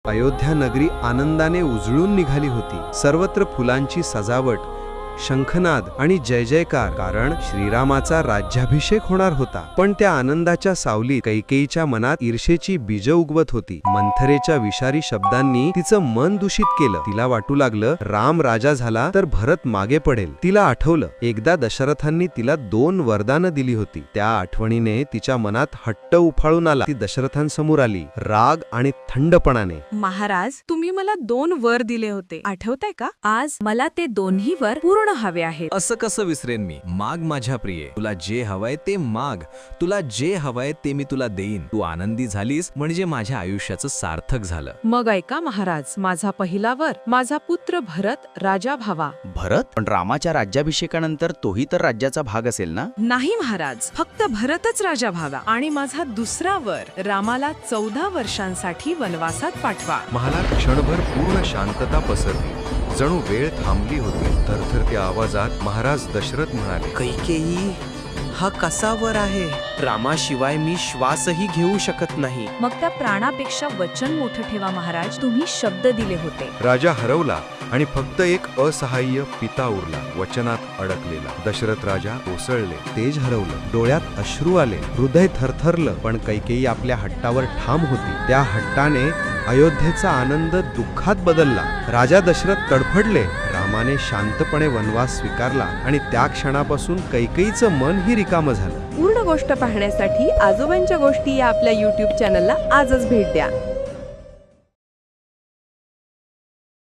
अयोध्या नगरी आनंदाने उजळून निघाली होती. सर्वत्र फुलांची सजावट, शंखनाद आणि जय जयकार, कारण श्रीरामाचा राज्याभिषेक होणार होता. पण त्या आनंदाच्या सावलीत कैकेयीच्या मनात ईर्षेची बीज उगवत होती. मंथरेच्या विषारी शब्दांनी तिचं मन दूषित केलं. तिला वाटू लागलं, राम राजा झाला तर भरत मागे पडेल. तिला आठवलं, एकदा दशरथांनी तिला 2 वरदानं दिली होती. त्या आठवणीने तिच्या मनात हट्ट उफाळून आला. ती दशरथांसमोर आली, राग आणि थंडपणाने. महाराज, तुम्ही मला 2 वर दिले होते, आठवतंय का? आज मला ते दोन्ही वर पूर्ण हवे आहेत. असं कसं विसरेन मी? माग माझ्या प्रिये, तुला जे हवंय ते माग. तुला जे हवंय ते मी तुला देईन. तू आनंदी झालीस म्हणजे माझ्या आयुष्याचं सार्थक झालं. मग ऐका महाराज, माझा पहिला वर, माझा पुत्र भरत राजा व्हावा. भरत? पण रामाच्या राज्याभिषेकानंतर तोही तर राज्याचा भाग असेल ना? नाही महाराज, फक्त भरतच राजा व्हावा. आणि माझा दुसरा वर, रामाला 14 वर्षांसाठी वनवासात पाठवा. महालात क्षणभर पूर्ण शांतता पसरली. जणू वेळ थांबली होती. थरथरत्या आवाजात महाराज दशरथ म्हणाले, कैकेयी, हा कसा वर आहे? रामाशिवाय मी श्वासही घेऊ शकत नाही. मग त्या प्राणापेक्षा वचन मोठं ठेवा महाराज. तुम्ही शब्द दिले होते. राजा हरवला आणि फक्त एक असहाय्य पिता उरला, वचनात अडकलेला. दशरथ राजा कोसळले, तेज हरवलं, डोळ्यात अश्रू आले, हृदय थरथरलं. पण कैकेयी आपल्या हट्टावर ठाम होती. त्या हट्टाने अयोध्येचा आनंद दुःखात बदलला. राजा दशरथ तडफडले. रामाने शांतपणे वनवास स्वीकारला आणि त्या क्षणापासून कैकेयीचं मनही रिकामं झालं. पूर्ण गोष्ट पाहण्यासाठी आजोबांच्या गोष्टी या आपल्या YouTube चॅनलला आजच भेट द्या.